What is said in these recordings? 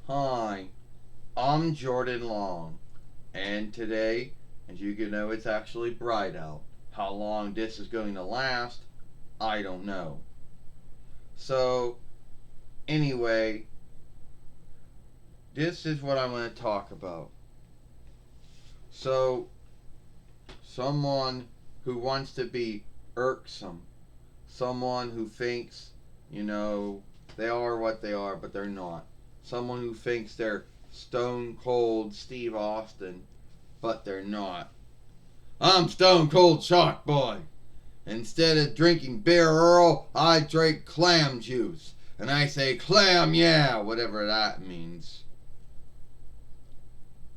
Hi, I'm Jordan Long, and today, as you can know, it's actually bright out. How long this is going to last, I don't know. So, anyway, this is what I'm going to talk about. So, someone who wants to be irksome, someone who thinks, you know, they are what they are, but they're not. Someone who thinks they're stone cold Steve Austin, but they're not. I'm Stone Cold Shark Boy. Instead of drinking beer Earl, I drink clam juice. And I say clam, yeah, whatever that means.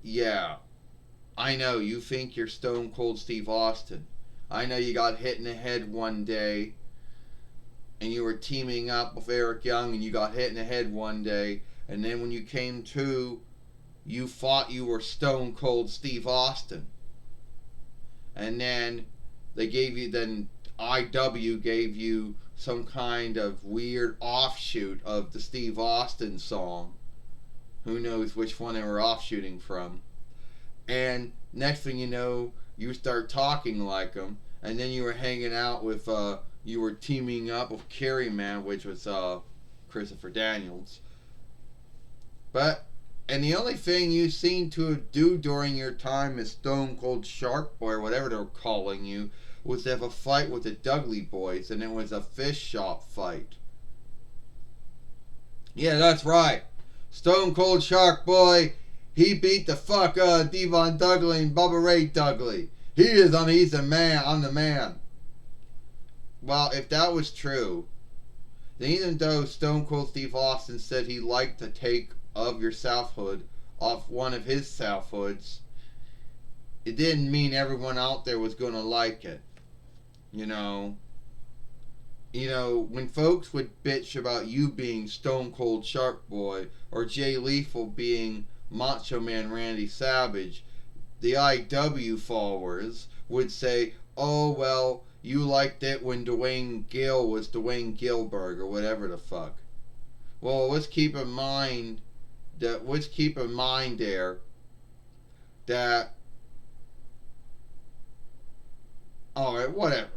Yeah, I know you think you're Stone Cold Steve Austin. I know you got hit in the head one day and you were teaming up with Eric Young and you got hit in the head one day. And then when you came to, you thought you were Stone Cold Steve Austin. And then then IW gave you some kind of weird offshoot of the Steve Austin song. Who knows which one they were offshooting from. And next thing you know, you start talking like him. And then you were hanging out with, you were teaming up with Carrie Man, which was Christopher Daniels. But, and the only thing you seem to do during your time as Stone Cold Shark Boy, or whatever they're calling you, was to have a fight with the Dudley Boys, and it was a fish shop fight. Yeah, that's right. Stone Cold Shark Boy, he beat the fuck out of Devon Dudley and Bubba Ray Dudley. He's the man, I'm the man. Well, if that was true, then even though Stone Cold Steve Austin said he liked to take of your selfhood off one of his selfhoods, it didn't mean everyone out there was going to like it. You know, when folks would bitch about you being Stone Cold Shark Boy or Jay Lethal being Macho Man Randy Savage, the IW followers would say, "Oh well, you liked it when Dwayne Gill was Dwayne Gilbert or whatever the fuck." Well, let's keep in mind there that alright, whatever.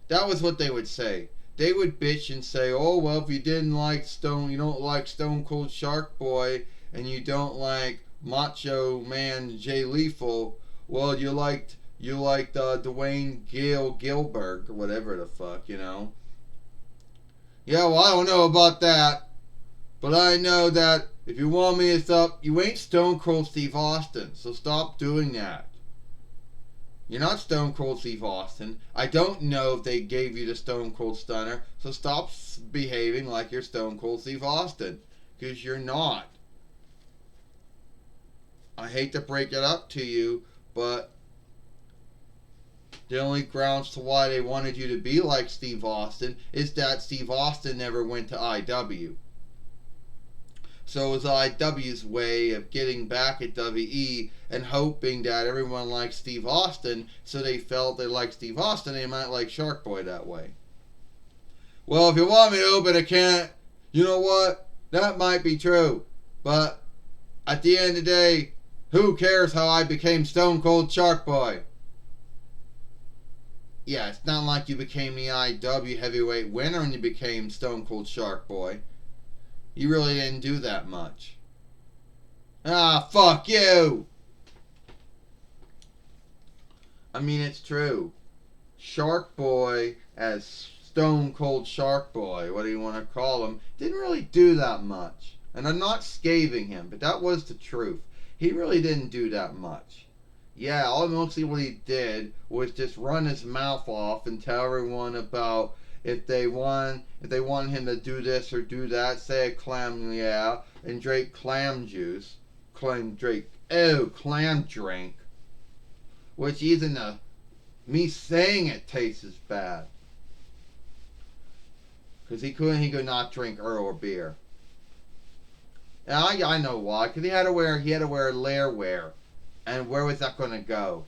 That was what they would say. They would bitch and say, "Oh well, if you you don't like Stone Cold Shark Boy, and you don't like Macho Man Jay Lethal, well you liked Dwayne Gilbert or whatever the fuck, you know." Yeah, well I don't know about that, but I know that if you want me to stop, you ain't Stone Cold Steve Austin, so stop doing that. You're not Stone Cold Steve Austin. I don't know if they gave you the Stone Cold Stunner, so stop behaving like you're Stone Cold Steve Austin. Because you're not. I hate to break it up to you, but the only grounds to why they wanted you to be like Steve Austin is that Steve Austin never went to IW. So it was IW's way of getting back at WE and hoping that everyone liked Steve Austin, so they felt they liked Steve Austin, they might like Shark Boy that way. Well, if you want me to open a can, you know what? That might be true. But at the end of the day, who cares how I became Stone Cold Shark Boy? Yeah, it's not like you became the IW heavyweight winner and you became Stone Cold Shark Boy. You really didn't do that much. Ah, fuck you! I mean, it's true. Shark Boy, as Stone Cold Shark Boy, what do you want to call him, didn't really do that much. And I'm not scathing him, but that was the truth. He really didn't do that much. Yeah, all mostly what he did was just run his mouth off and tell everyone about if they want him to do this or do that, say a clam yeah, and drink clam juice. Clam drink. Which even me saying it tastes bad. Because he could not drink Earl beer. And I know why. Because he had to wear lair wear. And where was that going to go?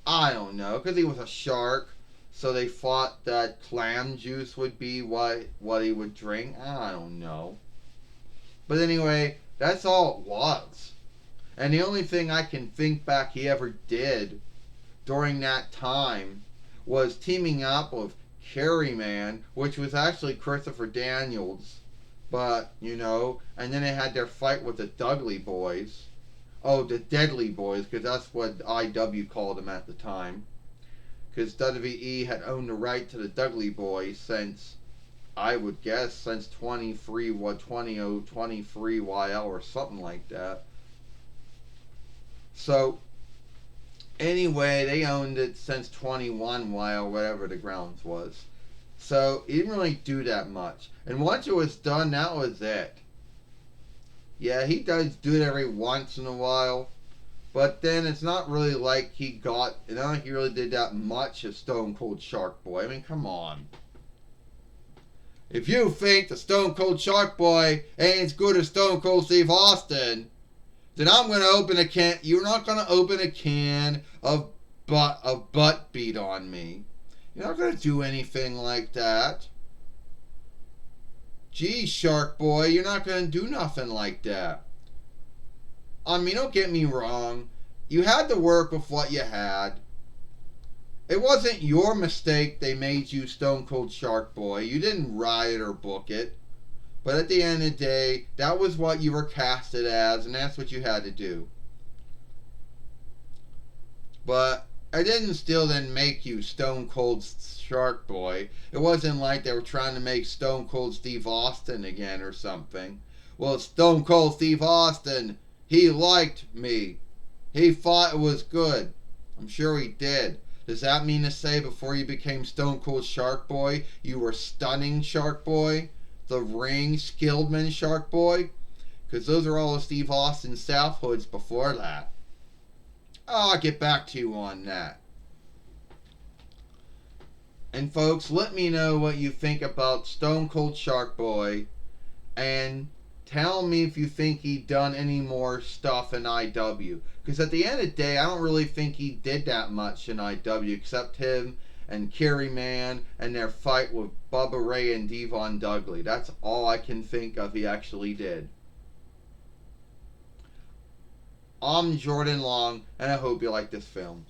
I don't know. Because he was a shark. So they thought that clam juice would be what he would drink. I don't know. But anyway, That's all it was. And the only thing I can think back he ever did during that time was teaming up with Carry Man, which was actually Christopher Daniels. But, and then they had their fight with the Dudley Boys. Oh, the Deadly Boys, because that's what IW called them at the time. Because WWE had owned the right to the Dudley Boys since, I would guess, since 2023 YL or something like that. So, anyway, they owned it since 21 YL, whatever the grounds was. So, he didn't really do that much. And once it was done, that was it. Yeah, he does do it every once in a while. But then it's not really like he really did that much as Stone Cold Shark Boy. I mean, come on. If you think the Stone Cold Shark Boy ain't as good as Stone Cold Steve Austin, then I'm going to open a can. You're not going to open a can of butt beat on me. You're not going to do anything like that. Gee, Shark Boy, you're not going to do nothing like that. I mean, don't get me wrong. You had to work with what you had. It wasn't your mistake they made you Stone Cold Shark Boy. You didn't write it or book it. But at the end of the day, that was what you were casted as, and that's what you had to do. But it didn't still then make you Stone Cold Shark Boy. It wasn't like they were trying to make Stone Cold Steve Austin again or something. Well, Stone Cold Steve Austin, he liked me. He thought it was good. I'm sure he did. Does that mean to say before you became Stone Cold Shark Boy, you were Stunning Shark Boy? The Ring Skillman Shark Boy? Because those are all of Steve Austin's South Hoods before that. I'll get back to you on that. And folks, let me know what you think about Stone Cold Shark Boy. And tell me if you think he done any more stuff in IW. Because at the end of the day, I don't really think he did that much in IW, except him and Kerry Man and their fight with Bubba Ray and Devon Dudley. That's all I can think of he actually did. I'm Jordan Long, and I hope you like this film.